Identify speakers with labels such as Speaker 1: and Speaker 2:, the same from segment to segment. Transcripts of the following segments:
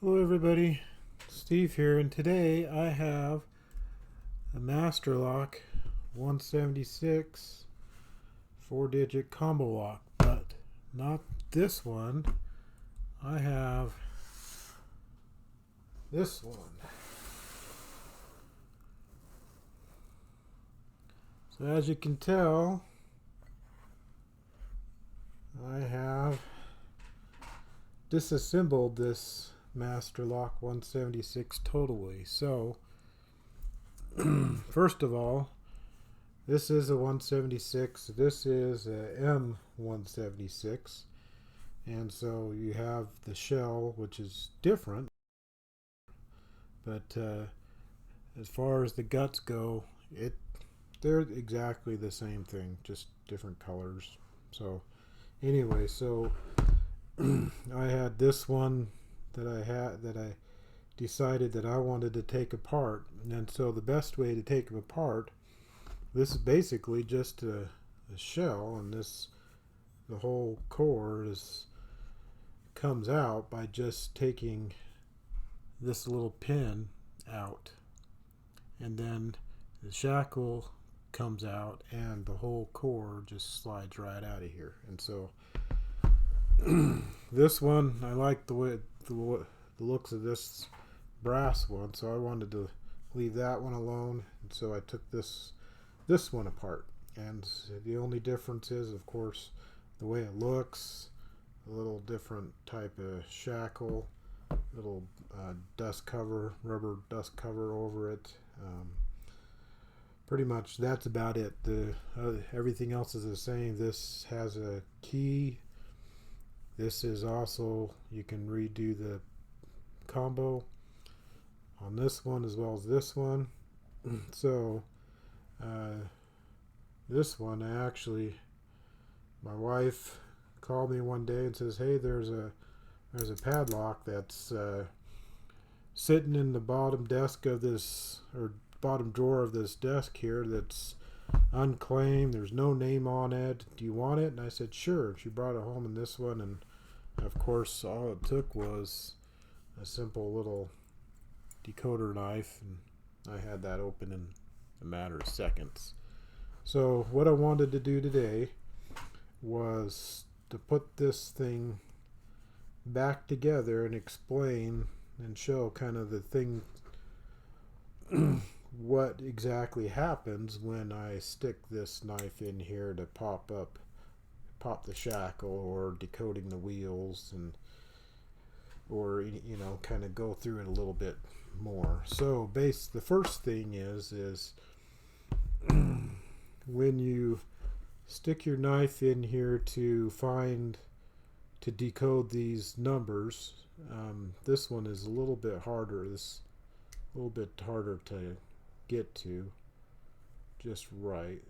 Speaker 1: Hello everybody, Steve here, and today I have a Master Lock 176 4-digit combo lock, but not this one. I have this one. So as you can tell, I have disassembled this Master Lock 176 totally. So first of all, this is a 176. This is a M176, and so you have the shell, which is different. But as far as the guts go, they're exactly the same thing, just different colors. So anyway, so I had this one that I decided that I wanted to take apart, and so the best way to take them apart, this is basically just a shell, and the whole core comes out by just taking this little pin out, and then the shackle comes out and the whole core just slides right out of here. And so this one, I like the looks of this brass one, so I wanted to leave that one alone, and so I took this one apart. And the only difference is, of course, the way it looks, a little different type of shackle, little dust cover, rubber dust cover over it. Pretty much that's about it. Everything else is the same. This has a key. This is also, you can redo the combo on this one as well as this one. So this one, my wife called me one day and says, "Hey, there's a padlock that's sitting in the bottom desk of this, or bottom drawer of this desk here, that's unclaimed. There's no name on it. Do you want it?" And I said, "Sure." She brought it home in this one, and of course, all it took was a simple little decoder knife, and I had that open in a matter of seconds. So what I wanted to do today was to put this thing back together and explain and show kind of the thing what exactly happens when I stick this knife in here to pop the shackle, or decoding the wheels, and or kind of go through it a little bit more. So the first thing is when you stick your knife in here to decode these numbers, this one is a little bit harder. To get to just right.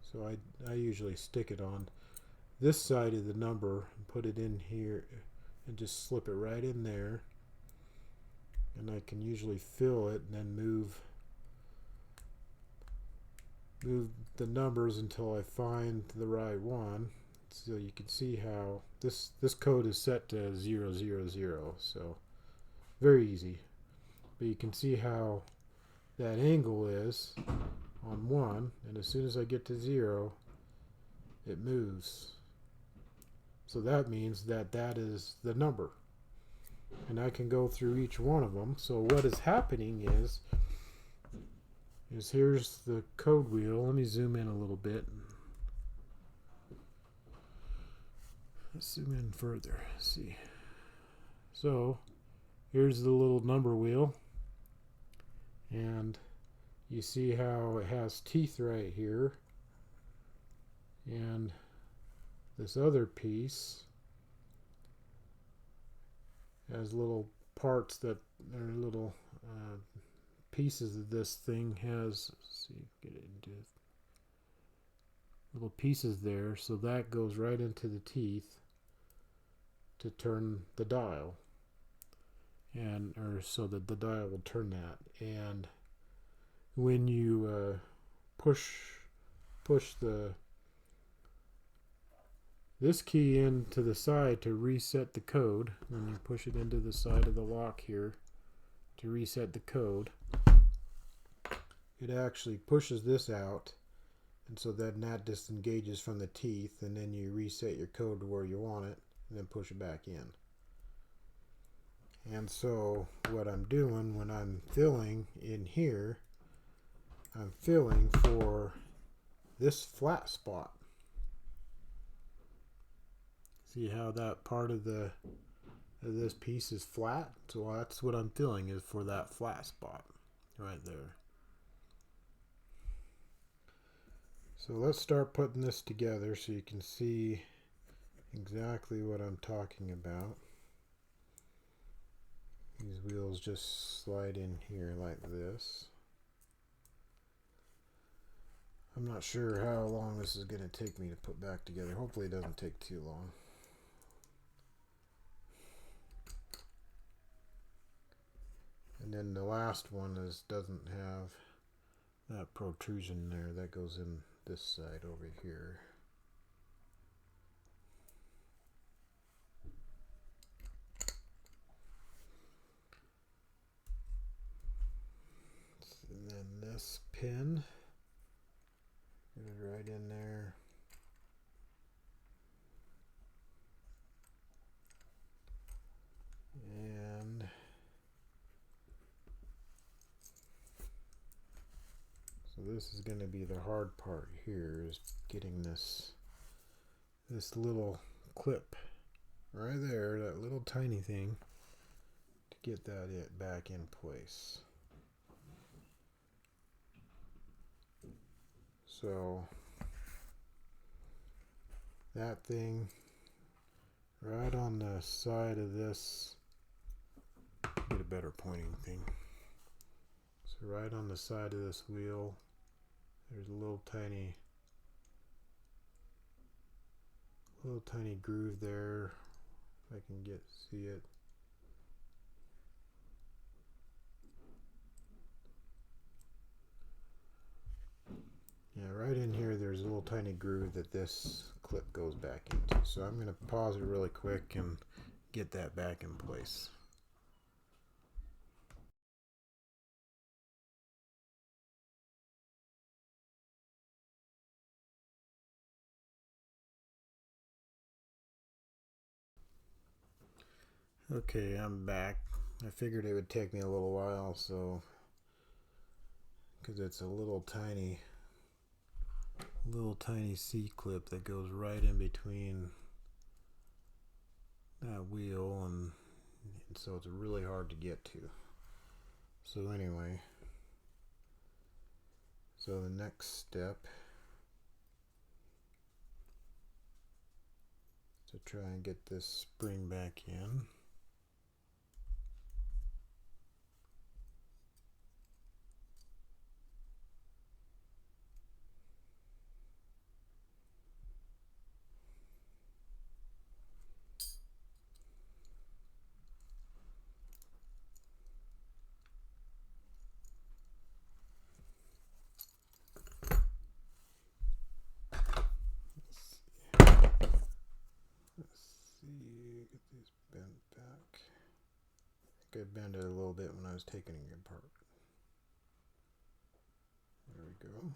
Speaker 1: So I usually stick it on this side of the number and put it in here and just slip it right in there, and I can usually fill it and then move the numbers until I find the right one. So you can see how this code is set to 000, so very easy. But you can see how that angle is on 1, and as soon as I get to 0, it moves. So that means that is the number, and I can go through each one of them. So what is happening is here's the code wheel. Let me zoom in a little bit. Let's zoom in further. Let's see. So here's the little number wheel, and you see how it has teeth right here, and this other piece has little parts that are little pieces of this thing has. Let's see, get it into little pieces there, so that goes right into the teeth to turn the dial, and or so that the dial will turn that. And when you push the this key into the side to reset the code. When you push it into the side of the lock here to reset the code, it actually pushes this out, and so then that disengages from the teeth, and then you reset your code to where you want it and then push it back in. And so what I'm doing when I'm filling in here, I'm filling for this flat spot. See how that part of this piece is flat? So that's what I'm filling, is for that flat spot right there. So let's start putting this together so you can see exactly what I'm talking about. These wheels just slide in here like this. I'm not sure how long this is going to take me to put back together. Hopefully it doesn't take too long. And then the last one doesn't have that protrusion there. That goes in this side over here. And then this pin goes right in there. And so this is going to be the hard part here, is getting this little clip right there, that little tiny thing, to get that back in place. So that thing right on the side of this, get a better pointing thing. So right on the side of this wheel, there's a little tiny groove there. If I can see it. Yeah, right in here there's a little tiny groove that this clip goes back into. So I'm going to pause it really quick and get that back in place. Okay, I'm back. I figured it would take me a little while, so because it's a little tiny C-clip that goes right in between that wheel, and so it's really hard to get to. So anyway, so the next step is to try and get this spring back in. Get these bent back. I think I bent it a little bit when I was taking it apart. There we go.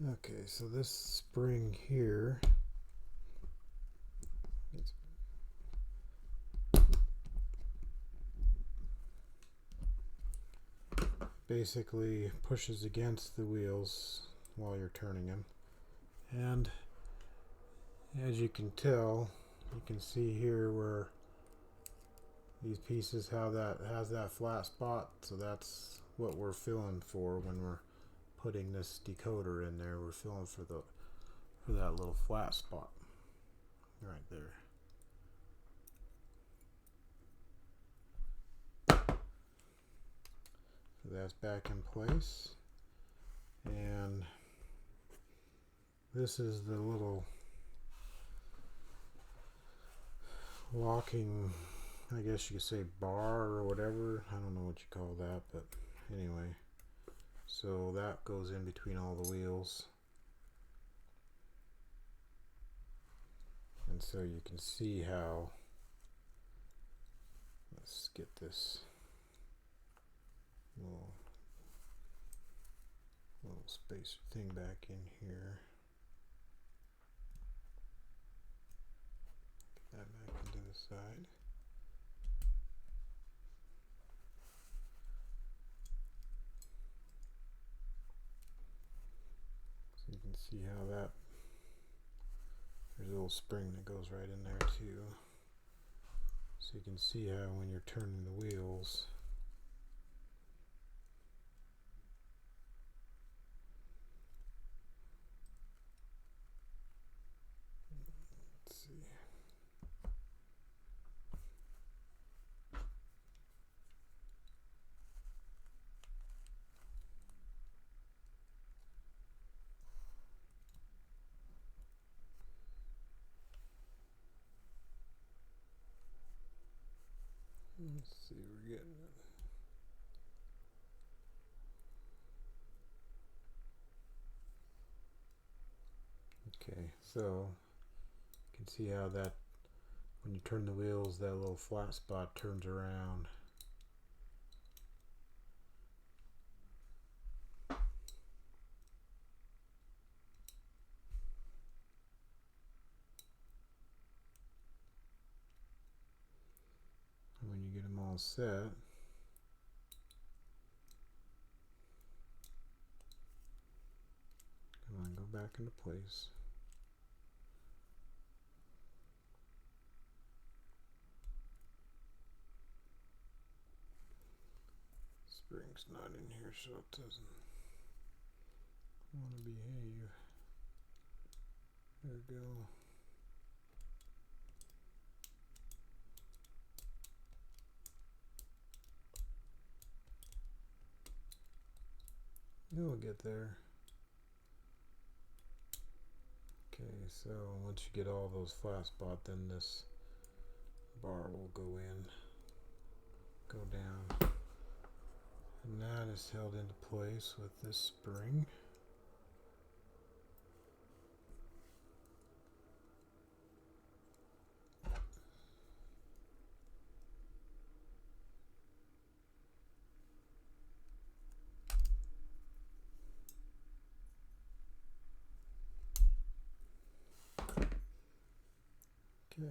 Speaker 1: Okay, so this spring here, basically pushes against the wheels while you're turning them. And as you can tell, you can see here where these pieces has that flat spot, so that's what we're feeling for when we're putting this decoder in there. We're feeling for that little flat spot right there. So that's back in place, and this is the little locking, I guess you could say, bar or whatever. I don't know what you call that, but anyway, so that goes in between all the wheels, and so you can see how, let's get this little spacer thing back in here. Get that back into the side. So you can see how that, there's a little spring that goes right in there too. So you can see how when you're turning the wheels, let's see. Let's see, we're getting it. Okay, so you can see how that, when you turn the wheels, that little flat spot turns around. And when you get them all set, come on, go back into place. Spring's not in here, so it doesn't want to behave. There we go. You'll get there. Okay, so once you get all those flat spots, then this bar will go in, go down, and that is held into place with this spring. Okay.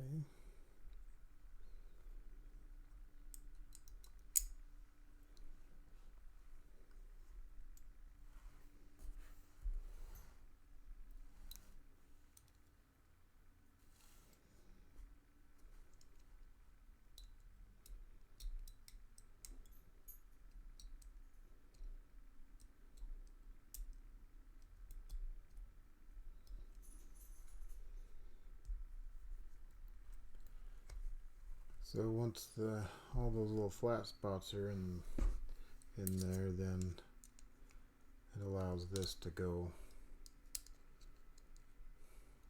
Speaker 1: So once all those little flat spots are in there, then it allows this to go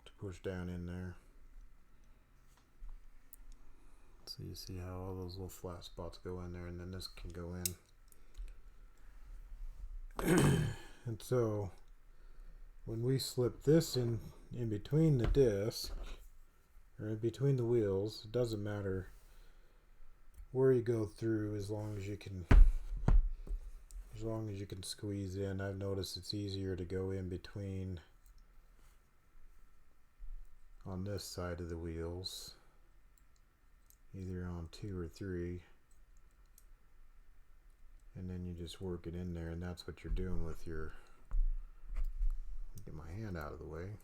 Speaker 1: to push down in there. So you see how all those little flat spots go in there, and then this can go in. And so when we slip this in between the disc, or in between the wheels, it doesn't matter where you go through, as long as you can squeeze in. I've noticed it's easier to go in between on this side of the wheels, either on 2 or 3, and then you just work it in there, and that's what you're doing with your, get my hand out of the way.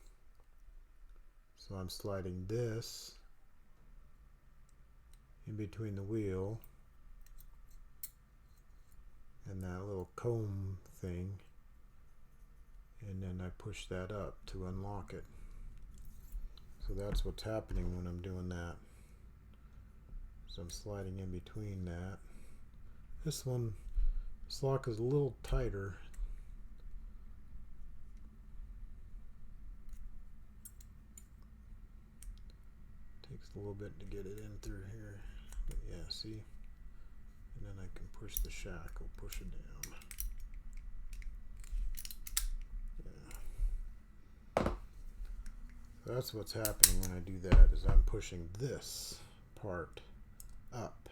Speaker 1: So I'm sliding this in between the wheel and that little comb thing, and then I push that up to unlock it. So that's what's happening when I'm doing that. So I'm sliding in between that. This lock is a little tighter. Takes a little bit to get it in through here. But yeah, see? And then I can push the shackle, push it down. Yeah. So that's what's happening when I do that, is I'm pushing this part up.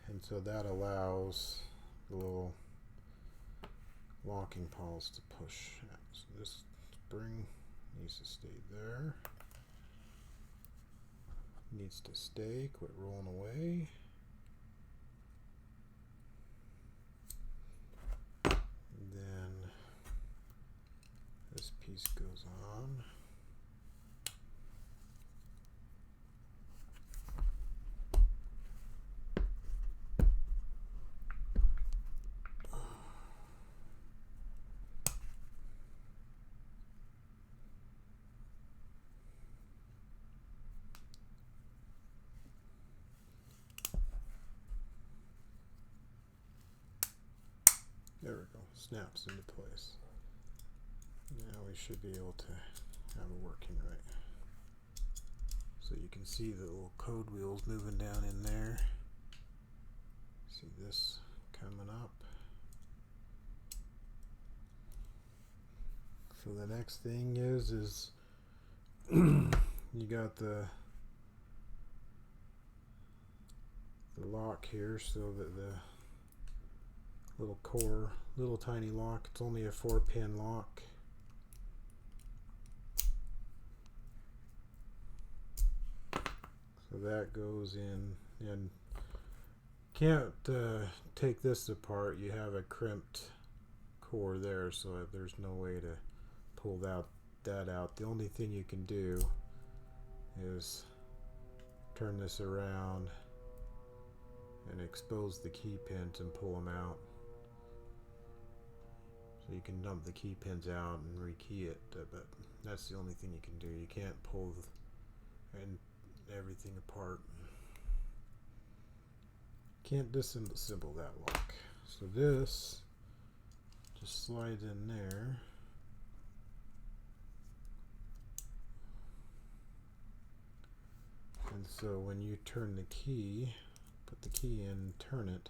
Speaker 1: And so that allows the little locking paws to push. So this spring needs to stay there. Needs to stay, quit rolling away. And then this piece goes on. There we go, snaps into place. Now we should be able to have it working right. So you can see the little code wheels moving down in there. See this coming up. So the next thing is you got the lock here, so that the little core, little tiny lock, it's only a 4-pin lock. So that goes in, and can't take this apart. You have a crimped core there, so there's no way to pull that out. The only thing you can do is turn this around and expose the key pins and pull them out. So you can dump the key pins out and rekey it, but that's the only thing you can do. You can't pull everything apart. Can't disassemble that lock. So this just slides in there. And so when you turn the key, put the key in and turn it,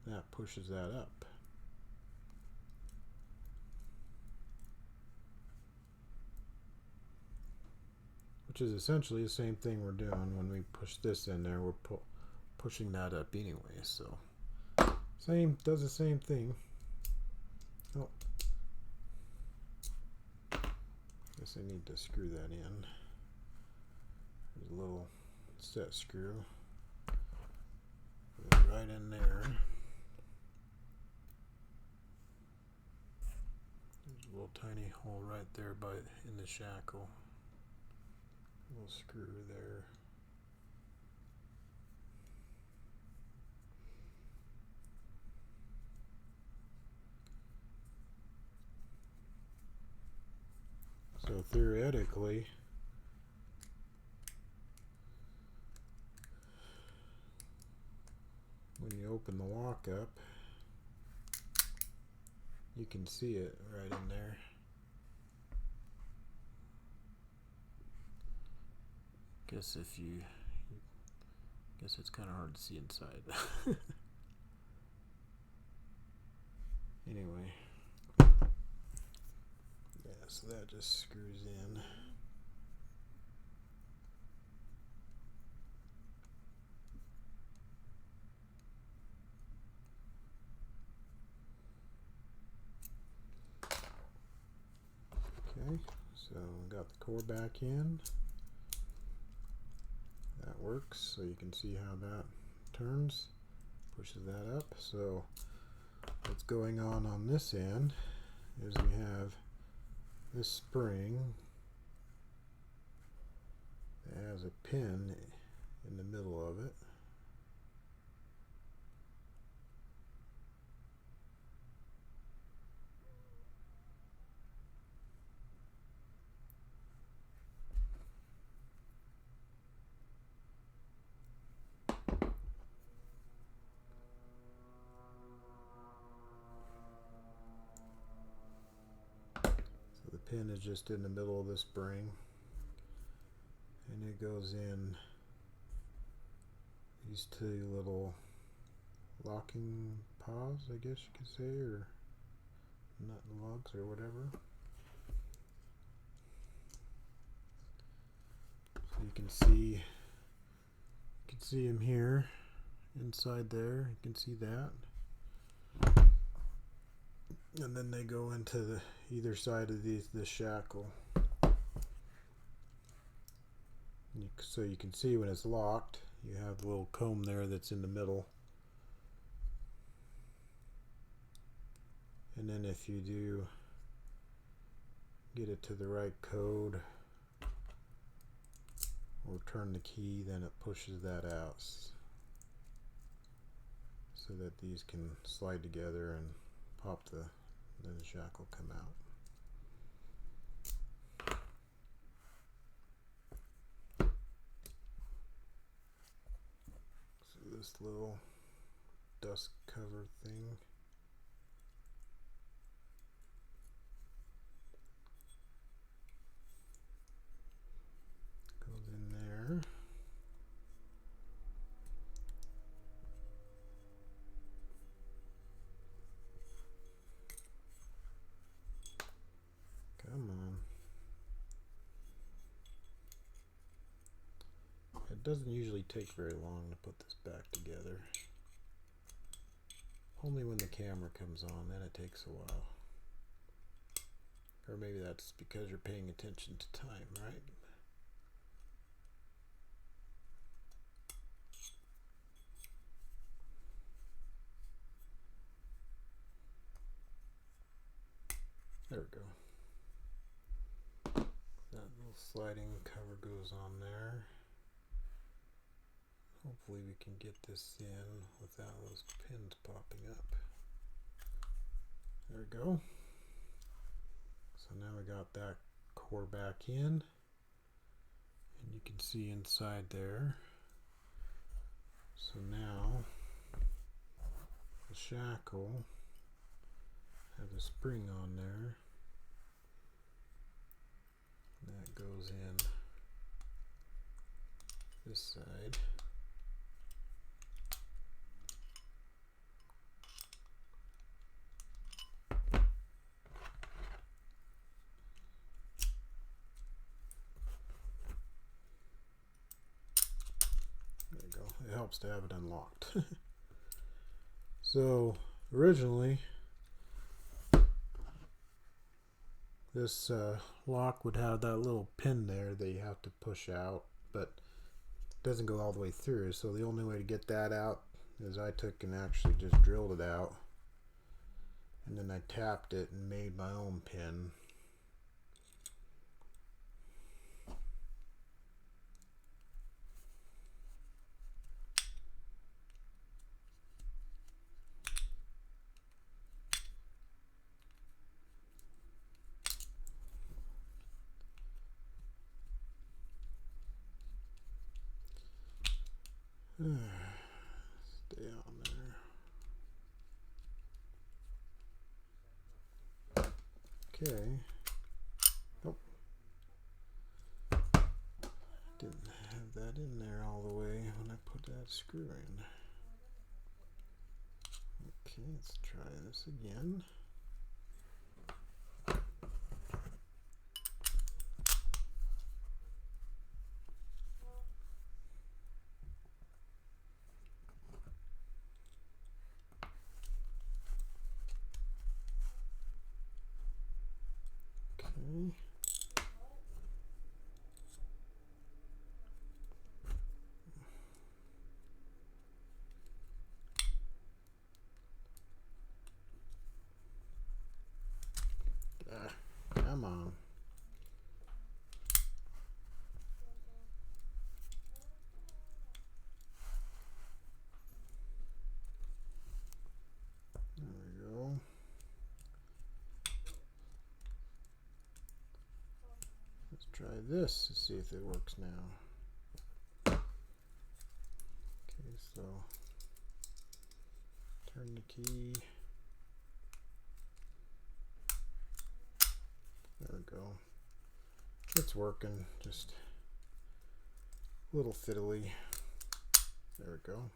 Speaker 1: that pushes that up. Which is essentially the same thing we're doing when we push this in there. We're pushing that up anyway, so does the same thing. Oh, guess I need to screw that in. There's a little set screw. Put it right in there. There's a little tiny hole right there in the shackle. A little screw there. So theoretically, when you open the lock up, you can see it right in there. Guess it's kind of hard to see inside. Anyway, yeah, so that just screws in. Okay, so got the core back in. That works, so you can see how that turns, pushes that up. So what's going on this end is we have this spring that has a pin in the middle of it. The pin is just in the middle of the spring, and it goes in these two little locking paws, I guess you could say, or nut and lugs or whatever. So you can see them here inside there. You can see that. And then they go into the either side of this shackle. So you can see when it's locked, you have the little comb there that's in the middle. And then if you do get it to the right code or turn the key, then it pushes that out so that these can slide together and pop then the shackle come out. So this little dust cover thing goes in there. Come on. It doesn't usually take very long to put this back together. Only when the camera comes on, then it takes a while. Or maybe that's because you're paying attention to time, right? There we go. That little sliding cover goes on there. Hopefully we can get this in without those pins popping up. There we go. So now we got that core back in, and you can see inside there. So now the shackle has a spring on there. That goes in this side. There you go. It helps to have it unlocked. So originally this lock would have that little pin there that you have to push out, but it doesn't go all the way through. So the only way to get that out is I took and actually just drilled it out, and then I tapped it and made my own pin. Stay on there. Okay. Oh. Didn't have that in there all the way when I put that screw in. Okay, let's try this again. Okay. Come on. There we go. Let's try this to see if it works now. Okay, so turn the key. There we go. It's working, just a little fiddly. There we go.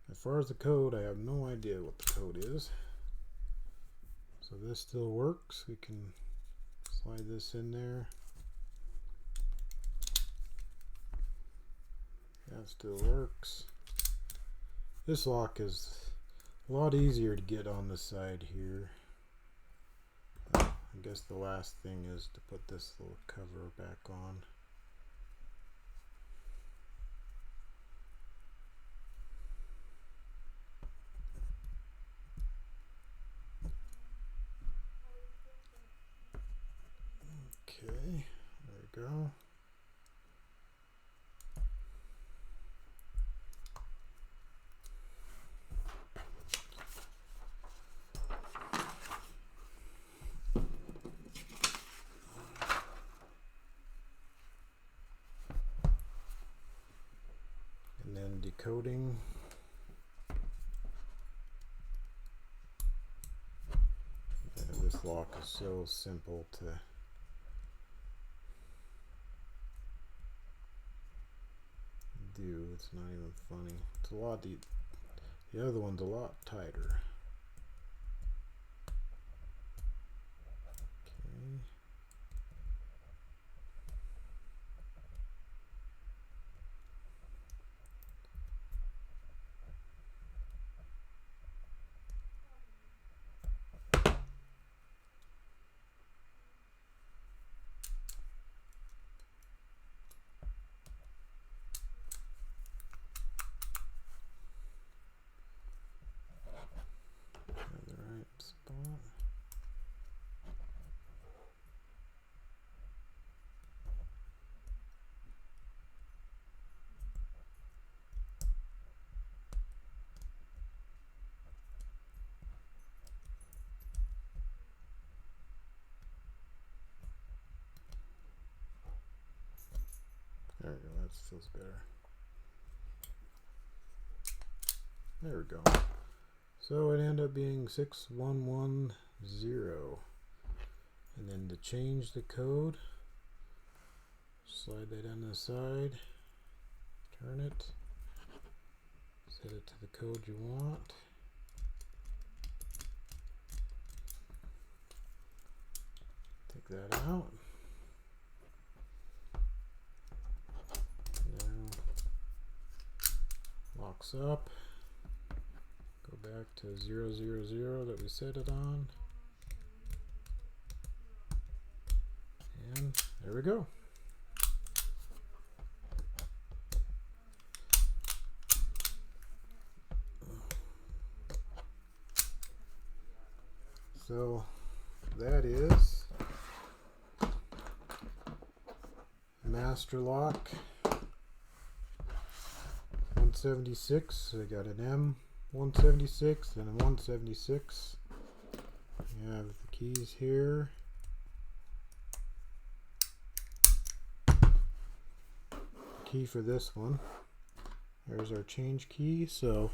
Speaker 1: As far as the code, I have no idea what the code is. So this still works. We can slide this in there. That still works. This lock is a lot easier to get on the side here. I guess the last thing is to put this little cover back on. Okay, there we go. And then decoding. Yeah, this lock is so simple to do, it's not even funny. It's a lot deep. The other one's a lot tighter. Okay. The right spot. There we go, that feels better. There we go. So it ended up being 6110. And then to change the code, slide that on the side, turn it, set it to the code you want. Take that out. Now locks up. Go back to 000 that we set it on. And there we go. So that is master lock 176. I got an M 176 and a 176. You have the keys here. Key for this one. There's our change key. So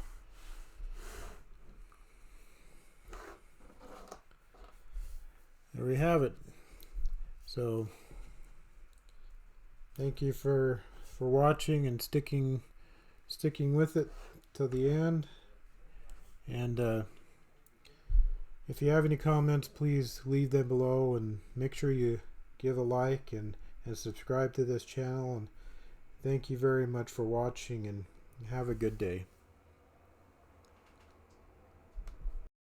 Speaker 1: there we have it. So thank you for watching and sticking with it till the end. And if you have any comments, please leave them below, and make sure you give a like and subscribe to this channel. And thank you very much for watching, and have a good day.